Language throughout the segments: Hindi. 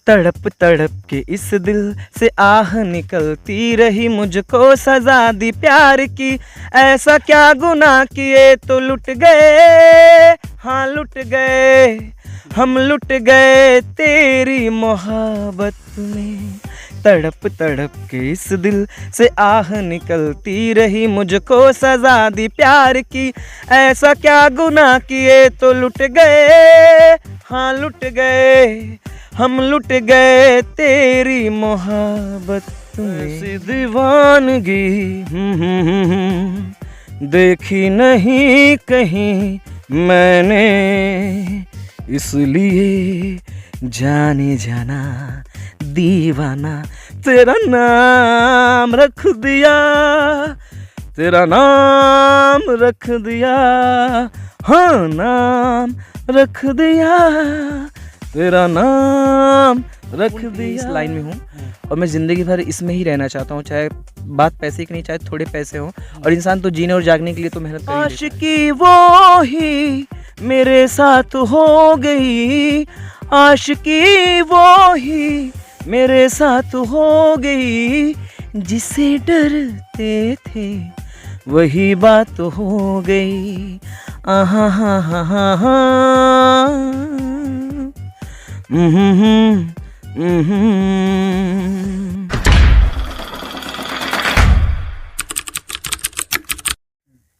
तड़प तड़प के इस दिल से आह निकलती रही, मुझको सजा दी प्यार की। ऐसा क्या गुनाह किए तो लुट गए, हाँ लुट गए, हम लुट गए तेरी मोहब्बत में। तड़प तड़प के इस दिल से आह निकलती रही, मुझको सजा दी प्यार की। ऐसा क्या गुनाह किए तो लुट गए, हाँ लुट गए, हम लुट गए तेरी मोहब्बत में। ऐसी दीवानगी देखी नहीं कहीं मैंने, इसलिए जाने जाना दीवाना तेरा नाम रख दिया, तेरा नाम रख दिया, हाँ नाम रख दिया, तेरा नाम रख दिया। इस लाइन में हूँ और मैं ज़िंदगी भर इसमें ही रहना चाहता हूँ, चाहे बात पैसे की नहीं, चाहे थोड़े पैसे हों, और इंसान तो जीने और जागने के लिए तो मेहनत कर ही लेता है। आशिकी वो ही मेरे साथ हो गई, आशिकी वो ही मेरे साथ हो गई, जिसे डरते थे वही बात हो गई। आहा हा हा हा हा।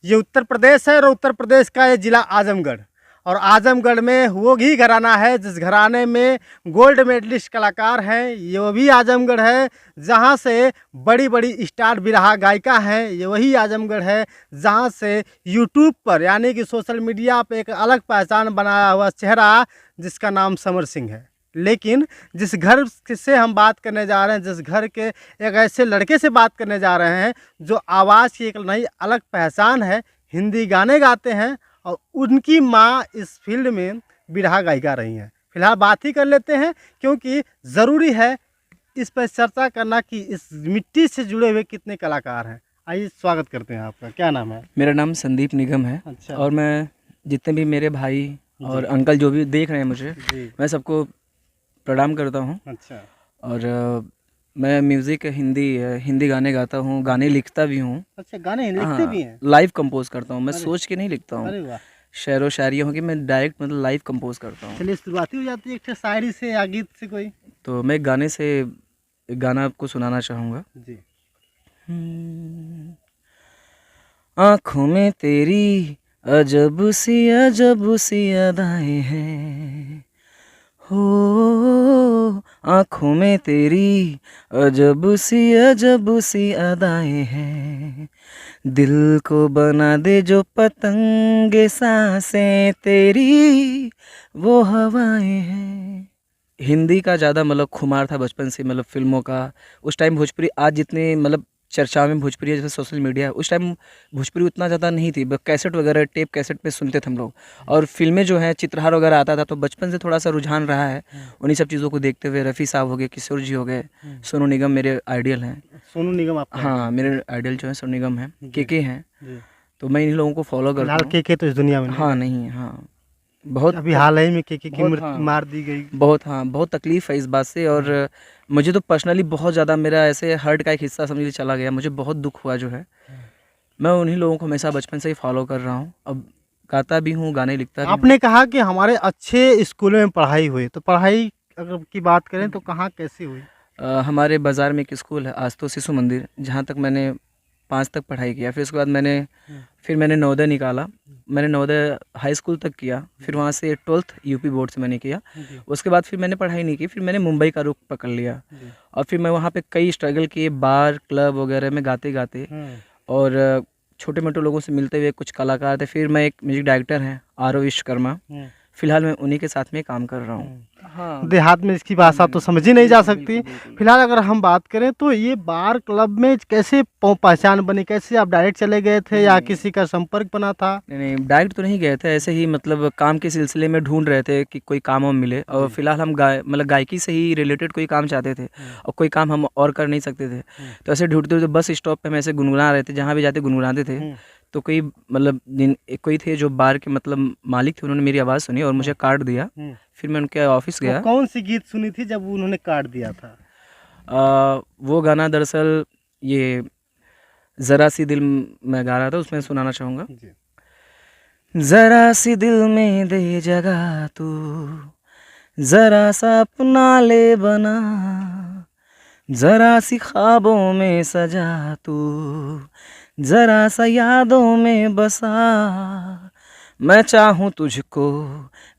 ये उत्तर प्रदेश है और उत्तर प्रदेश का ये ज़िला आजमगढ़, और आजमगढ़ में वो ही घराना है जिस घराने में गोल्ड मेडलिस्ट कलाकार हैं, ये भी आजमगढ़ है। जहाँ से बड़ी बड़ी स्टार बिरहा गायिका हैं, ये वही आजमगढ़ है। जहाँ से यूट्यूब पर यानी कि सोशल मीडिया पे एक अलग पहचान बनाया हुआ चेहरा जिसका नाम समर सिंह है। लेकिन जिस घर से हम बात करने जा रहे हैं, जिस घर के एक ऐसे लड़के से बात करने जा रहे हैं जो आवाज़ की एक नई अलग पहचान है, हिंदी गाने गाते हैं और उनकी माँ इस फील्ड में बिरहा गायिका रही हैं। फिलहाल बात ही कर लेते हैं क्योंकि ज़रूरी है इस पर चर्चा करना कि इस मिट्टी से जुड़े हुए कितने कलाकार हैं। आइए स्वागत करते हैं आपका। क्या नाम है? मेरा नाम संदीप निगम है। अच्छा। और मैं जितने भी मेरे भाई और अंकल जो भी देख रहे हैं मुझे, मैं सबको प्रणाम करता हूँ। अच्छा। और मैं म्यूज़िक हिंदी गाने गाता हूँ, गाने लिखता भी हूँ। अच्छा, गाने लिखते भी हैं? लाइव कंपोज करता हूँ मैं, सोच के नहीं लिखता हूँ। अरे वाह। शेर व शायरी हो कि मैं डायरेक्ट मतलब लाइव कंपोज करता हूँ। चलिए शुरुआती हो जाती है एक शायरी से या गीत से कोई। तो मैं गाने से एक गाना आपको सुनाना चाहूँगा जी। आँखों में तेरी अजब सी अदाएं हैं, हो आँखों में तेरी अजब सी अदाएं हैं, दिल को बना दे जो पतंगे सांसें तेरी वो हवाएं हैं। हिंदी का ज़्यादा मतलब खुमार था बचपन से, मतलब फिल्मों का। उस टाइम भोजपुरी आज जितने मतलब चर्चा में भोजपुरी है, जैसे सोशल मीडिया है, उस टाइम भोजपुरी उतना ज़्यादा नहीं थी। कैसेट वगैरह, टेप कैसेट पे सुनते थे हम लोग। और फिल्में जो है, चित्रहार वगैरह आता था, तो बचपन से थोड़ा सा रुझान रहा है उन्हीं सब चीज़ों को देखते हुए। रफ़ी साहब हो गए, किशोर जी हो गए, सोनू निगम मेरे आइडियल हैं। सोनू निगम आपका? हाँ, मेरे आइडियल जो है सोनू निगम है, के हैं। तो मैं इन लोगों को फॉलो करता हूँ। के तो इस दुनिया में हाँ नहीं, हाँ बहुत अभी हाल ही में के की हाँ, मार दी गई। बहुत, हाँ बहुत तकलीफ़ है इस बात से। और मुझे तो पर्सनली बहुत ज़्यादा, मेरा ऐसे हर्ट का एक हिस्सा समझ लीजिए चला गया। मुझे बहुत दुख हुआ जो है। मैं उन्हीं लोगों को हमेशा बचपन से ही फॉलो कर रहा हूँ। अब गाता भी हूँ, गाने लिखता भी हूँ। आपने कहा कि हमारे अच्छे स्कूलों में पढ़ाई हुई, तो पढ़ाई अगर की बात करें तो कहाँ कैसी हुई? हमारे बाज़ार में एक स्कूल है, आज तो शिशु मंदिर, जहाँ तक मैंने 5 तक पढ़ाई किया। फिर उसके बाद मैंने नवोदय निकाला। मैंने नवोदय हाई स्कूल तक किया। फिर वहाँ से 12th यूपी बोर्ड से मैंने किया। उसके बाद फिर मैंने पढ़ाई नहीं की। फिर मैंने मुंबई का रुख पकड़ लिया और फिर मैं वहाँ पे कई स्ट्रगल किए, बार क्लब वगैरह में गाते गाते, और छोटे मोटे लोगों से मिलते हुए, कुछ कलाकार थे। फिर मैं एक म्यूजिक डायरेक्टर हैं आरव विश्वकर्मा, फिलहाल मैं उन्हीं के साथ में काम कर रहा हूँ। हाँ, देहात में इसकी भाषा तो समझी नहीं जा सकती। फिलहाल अगर हम बात करें तो ये बार क्लब में कैसे पहचान बनी, कैसे आप डायरेक्ट चले गए थे या किसी का संपर्क बना था? नहीं, डायरेक्ट तो नहीं गए थे, ऐसे ही मतलब काम के सिलसिले में ढूंढ रहे थे कि कोई काम हम मिले। और फिलहाल हम मतलब गायकी से ही रिलेटेड कोई काम चाहते थे और कोई काम हम और कर नहीं सकते थे। तो ऐसे ढूंढते हुए बस स्टॉप पे हम ऐसे गुनगुना रहे थे, जहाँ भी जाते गुनगुनाते थे। तो कोई मतलब कोई थे जो बार के मतलब मालिक थे, उन्होंने मेरी आवाज़ सुनी और मुझे कार्ड दिया। फिर मैं उनके ऑफिस गया। वो कौन सी गीत सुनी थी जब उन्होंने कार्ड दिया था? वो गाना दरअसल ये ज़रा सी दिल मैं गा रहा था, उसमें सुनाना चाहूँगा। जी। ज़रा सी दिल में दे जगह तू, ज़रा सा अपना ले बना, ज़रा सी ख्वाबों में सजा तू, ज़रा सा यादों में बसा। मैं चाहूँ तुझको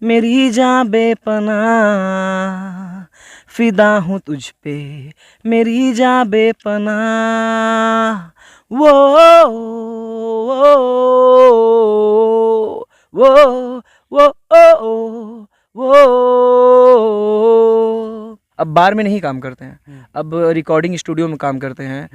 मेरी जान बेपनाह, फिदा हूँ तुझ पे मेरी जान बेपनाह। वो वो वो वो अब बार में नहीं काम करते हैं, अब रिकॉर्डिंग स्टूडियो में काम करते हैं,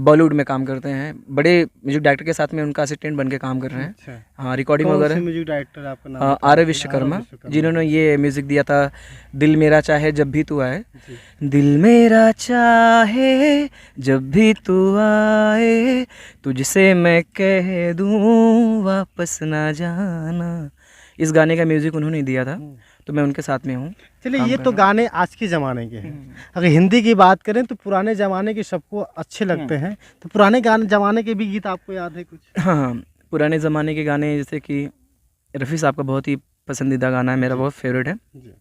बॉलीवुड में काम करते हैं, बड़े म्यूजिक डायरेक्टर के साथ में उनका असिस्टेंट बन के काम कर रहे हैं। अच्छा। हाँ, रिकॉर्डिंग कौन से वगैरह। म्यूजिक डायरेक्टर आपका नाम बताइए? आर विश्वकर्मा, जिन्होंने ये म्यूजिक दिया था दिल मेरा चाहे जब भी तू आए। जी। दिल मेरा चाहे जब भी तू आए, तुझसे मैं कह दूँ वापस ना जाना। इस गाने का म्यूजिक उन्होंने दिया था, तो मैं उनके साथ में हूँ। चलिए, ये तो गाने आज के ज़माने के हैं। अगर हिंदी की बात करें तो पुराने ज़माने के सबको अच्छे लगते हैं, तो पुराने गाने ज़माने के भी गीत आपको याद है कुछ? हाँ, पुराने ज़माने के गाने जैसे कि रफ़ी साहब का बहुत ही पसंदीदा गाना है, मेरा बहुत फेवरेट है। जी।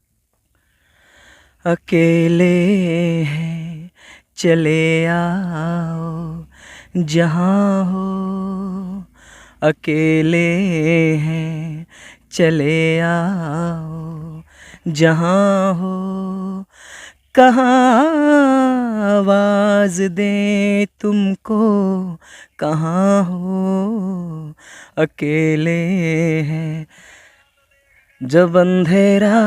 अकेले हैं चले आओ जहाँ हो, अकेले हैं चले आओ जहाँ हो, कहाँ आवाज़ दें तुमको, कहाँ हो, अकेले हैं जब अंधेरा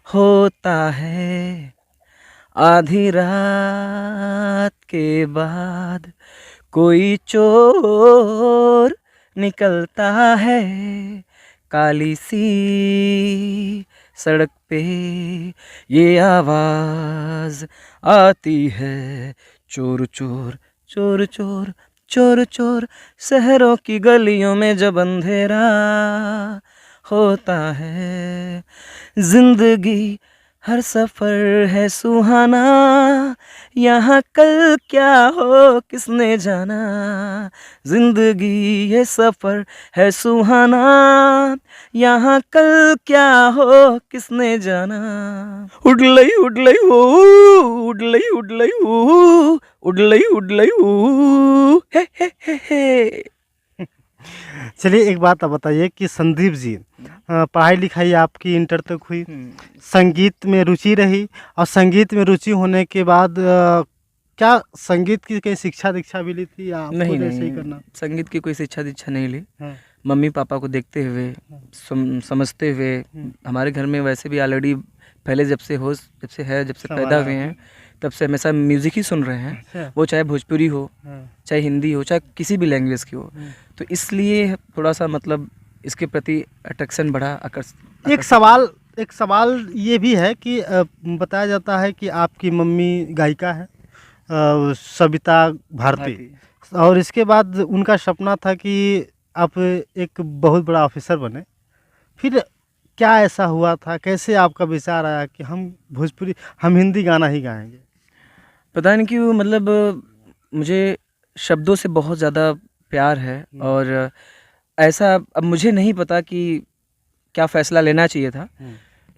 होता है, आधी रात के बाद कोई चोर निकलता है, काली सी सड़क पे ये आवाज़ आती है, चोर चोर चोर चोर चोर चोर। शहरों की गलियों में जब अंधेरा होता है, जिंदगी हर सफ़र है सुहाना, यहाँ कल क्या हो किसने जाना, जिंदगी ये सफ़र है सुहाना, यहाँ कल क्या हो किसने जाना। उडलई उडलई हो, उडलई उडलई हो, उडलई उडलई हो, हे हे हे हे। चलिए, एक बात आप बताइए कि संदीप जी, पढ़ाई लिखाई आपकी इंटर तक हुई, संगीत में रुचि रही, और संगीत में रुचि होने के बाद क्या संगीत की कहीं शिक्षा दीक्षा भी ली थी या आपको नहीं जैसे ही नहीं, करना? संगीत की कोई शिक्षा दीक्षा नहीं ली। हाँ। मम्मी पापा को देखते हुए, समझते हुए, हमारे घर में वैसे भी ऑलरेडी पहले जब से पैदा हुए हैं तब से हमेशा म्यूज़िक ही सुन रहे हैं। अच्छा। वो चाहे भोजपुरी हो, चाहे हिंदी हो, चाहे किसी भी लैंग्वेज की हो, तो इसलिए थोड़ा सा मतलब इसके प्रति अट्रैक्शन बढ़ा। एक सवाल ये भी है कि बताया जाता है कि आपकी मम्मी गायिका है, सविता भारती, और इसके बाद उनका सपना था कि आप एक बहुत बड़ा ऑफिसर बने। फिर क्या ऐसा हुआ था, कैसे आपका विचार आया कि हम हिंदी गाना ही गाएंगे? पता नहीं क्यों, मतलब मुझे शब्दों से बहुत ज़्यादा प्यार है, और ऐसा अब मुझे नहीं पता कि क्या फ़ैसला लेना चाहिए था,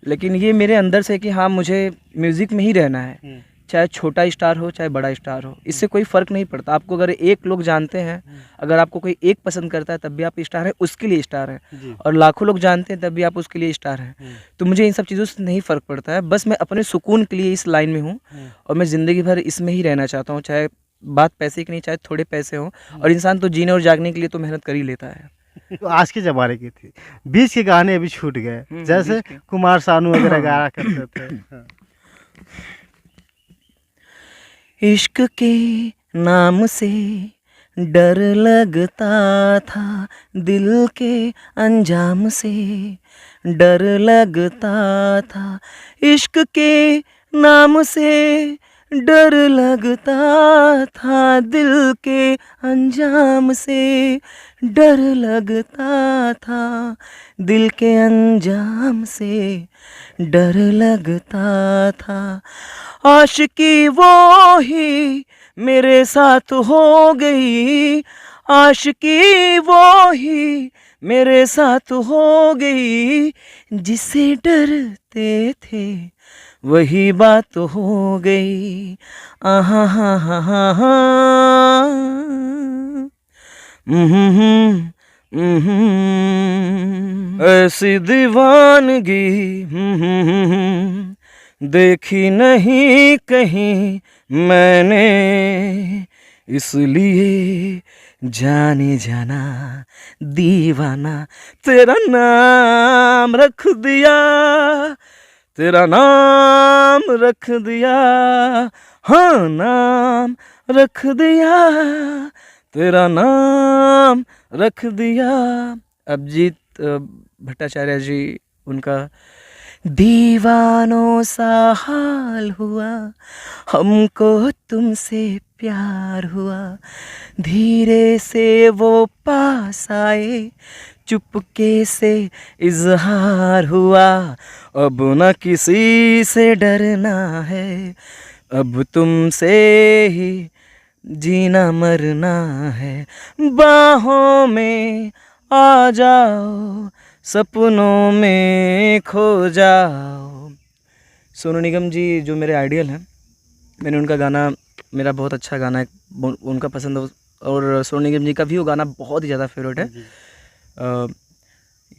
लेकिन ये मेरे अंदर से कि हाँ, मुझे म्यूज़िक में ही रहना है, चाहे छोटा स्टार हो चाहे बड़ा स्टार हो, इससे कोई फ़र्क नहीं पड़ता। आपको अगर एक लोग जानते हैं, अगर आपको कोई एक पसंद करता है तब भी आप स्टार हैं, उसके लिए स्टार हैं, और लाखों लोग जानते हैं तब भी आप उसके लिए स्टार हैं। तो मुझे इन सब चीज़ों से नहीं फ़र्क पड़ता है, बस मैं अपने सुकून के लिए इस लाइन में हूँ, और मैं ज़िंदगी भर इसमें ही रहना चाहता हूँ, चाहे बात पैसे की नहीं, चाहे थोड़े पैसे हों, और इंसान तो जीने और जागने के लिए तो मेहनत कर ही लेता है। तो आज के ज़माने की थी, बीच के गाने अभी छूट गए, जैसे कुमार सानू वगैरह गाया करते थे। हाँ। इश्क के नाम से डर लगता था, दिल के अंजाम से डर लगता था, इश्क के नाम से डर लगता था दिल के अंजाम से, डर लगता था दिल के अंजाम से, डर लगता था। आशिकी वो ही मेरे साथ हो गई, आशिकी वो ही मेरे साथ हो गई, जिससे डरते थे वही बात हो गई। आहा हा हा हा हा। ऐसी दीवानगी देखी नहीं कहीं मैंने, इसलिए जाने जाना दीवाना तेरा नाम रख दिया, तेरा नाम रख दिया, हाँ नाम रख दिया, तेरा नाम रख दिया। अभिजीत भट्टाचार्य जी, उनका दीवानों सा हाल हुआ, हमको तुमसे प्यार हुआ, धीरे से वो पास आए, चुपके से इजहार हुआ, अब न किसी से डरना है, अब तुमसे ही जीना मरना है, बाहों में आ जाओ, सपनों में खो जाओ। सोनू निगम जी जो मेरे आइडियल हैं, मैंने उनका गाना, मेरा बहुत अच्छा गाना है उनका पसंद है, और सोनू निगम जी का भी वो गाना बहुत ही ज़्यादा फेवरेट है।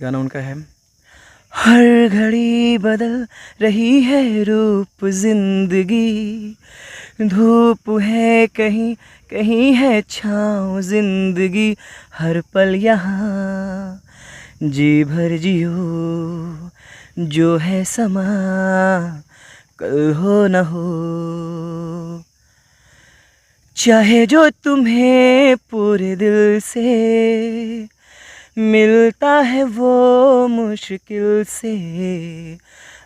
गाना उनका है, हर घड़ी बदल रही है रूप जिंदगी, धूप है कहीं कहीं है छाँव जिंदगी, हर पल यहाँ जी भर जियो, जो है समा कल हो न हो, चाहे जो तुम्हें पूरे दिल से मिलता है वो मुश्किल से,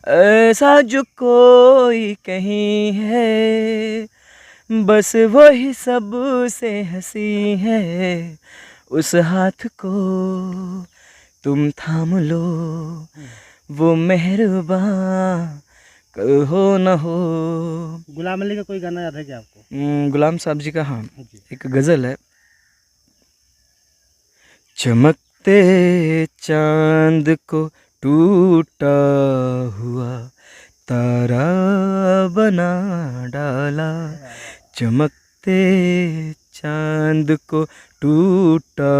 ऐसा जो कोई कहीं है, बस वही सबसे हंसी है, उस हाथ को तुम थाम लो, वो मेहरबान कल हो न हो। गुलाम अली का कोई गाना याद है क्या आपको? गुलाम साहब जी का, हाँ जी। एक गज़ल है, चमकते चांद को टूटा हुआ तारा बना डाला, चमकते चांद को टूटा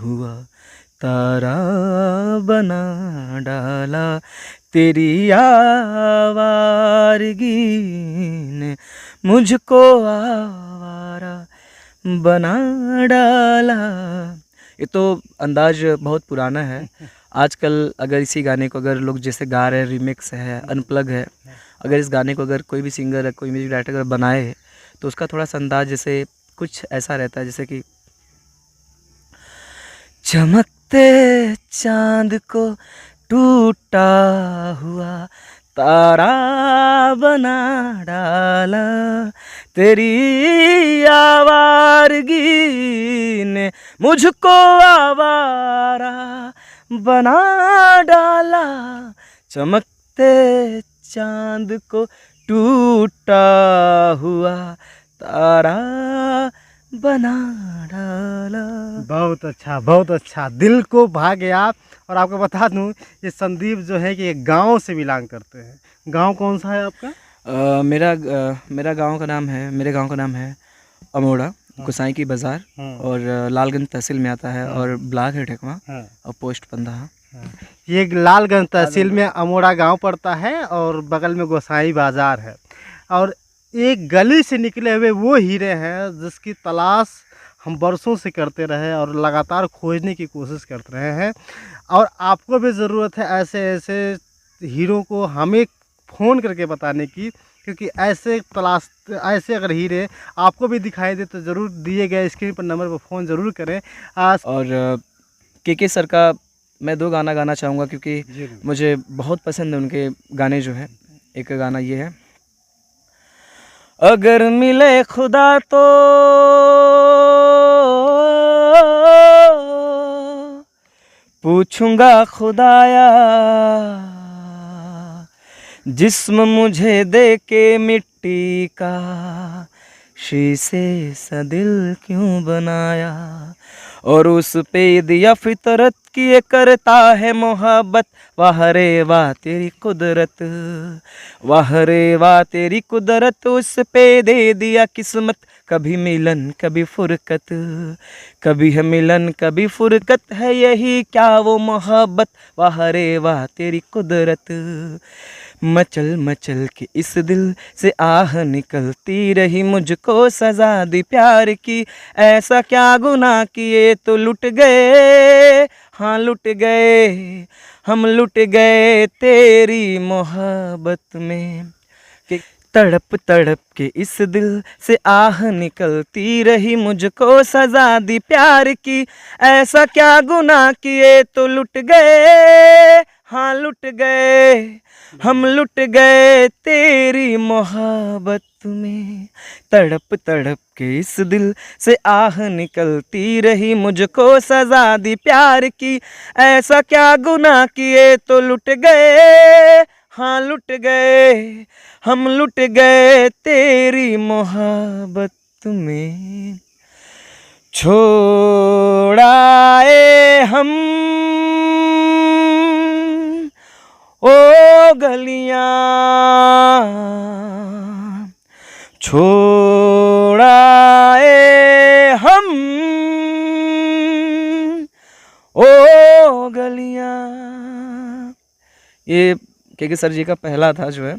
हुआ तारा बना डाला, तेरी आवारगी ने मुझको आवारा बना डाला। ये तो अंदाज बहुत पुराना है, आजकल अगर इसी गाने को अगर लोग जैसे गा रहे हैं, रिमिक्स है, अनप्लग है, अगर इस गाने को अगर कोई भी सिंगर है, कोई म्यूजिक डायरेक्टर अगर बनाए, तो उसका थोड़ा सा अंदाज जैसे कुछ ऐसा रहता है, जैसे कि चमकते चांद को टूटा हुआ तारा बना डाला, तेरी आवारगी ने मुझको आवारा बना डाला, चमकते चांद को टूटा हुआ तारा बना डाला। बहुत अच्छा, बहुत अच्छा, दिल को भा गया। और आपको बता दूं, ये संदीप जो है कि एक गांव से बिलोंग करते हैं। गांव कौन सा है आपका? मेरे गांव का नाम है अमोड़ा, गोसाई की बाज़ार, और लालगंज तहसील में आता है, और ब्लॉक है ढेकवा, और पोस्ट पंधा। ये लालगंज तहसील में अमोड़ा गांव पड़ता है, और बगल में गोसाई बाज़ार है। और एक गली से निकले हुए वो हीरे हैं जिसकी तलाश हम बरसों से करते रहे और लगातार खोजने की कोशिश करते रहे हैं। और आपको भी ज़रूरत है ऐसे ऐसे हीरों को हमें फ़ोन करके बताने की, क्योंकि ऐसे अगर हीरे आपको भी दिखाई दे तो ज़रूर दिए गए स्क्रीन पर नंबर पर फ़ोन ज़रूर करें। और के सर का मैं 2 गाना गाना चाहूँगा, क्योंकि मुझे बहुत पसंद है उनके गाने जो हैं। एक गाना ये है, अगर मिले खुदा तो पूछूंगा खुदाया, जिस्म मुझे दे के मिट्टी का शीशे सा दिल क्यों बनाया, और उस पे दिया फितरत की ये करता है मोहब्बत। वाह रे वाह तेरी कुदरत, वाह रे वाह तेरी कुदरत, उस पे दे दिया किस्मत। कभी मिलन कभी फुरकत, कभी है मिलन कभी फुरकत, है यही क्या वो मोहब्बत। वाह रे वाह तेरी कुदरत। मचल मचल के इस दिल से आह निकलती रही, मुझको सजा दी प्यार की। ऐसा क्या गुनाह किए तो लुट गए, हाँ लुट गए, हम लुट गए तेरी मोहब्बत में। कि तड़प तड़प के इस दिल से आह निकलती रही, मुझको सजा दी प्यार की। ऐसा क्या गुनाह किए तो लुट गए, हाँ लुट गए, हम लुट गए तेरी मोहब्बत में। तड़प तड़प के इस दिल से आह निकलती रही, मुझको सजा दी प्यार की। ऐसा क्या गुनाह किए तो लुट गए, हाँ लुट गए, हम लुट गए तेरी मोहब्बत में। छोड़ाए हम ओ गलियां, छोड़ाए हम ओ गलियां। ये के सर जी का पहला था जो है।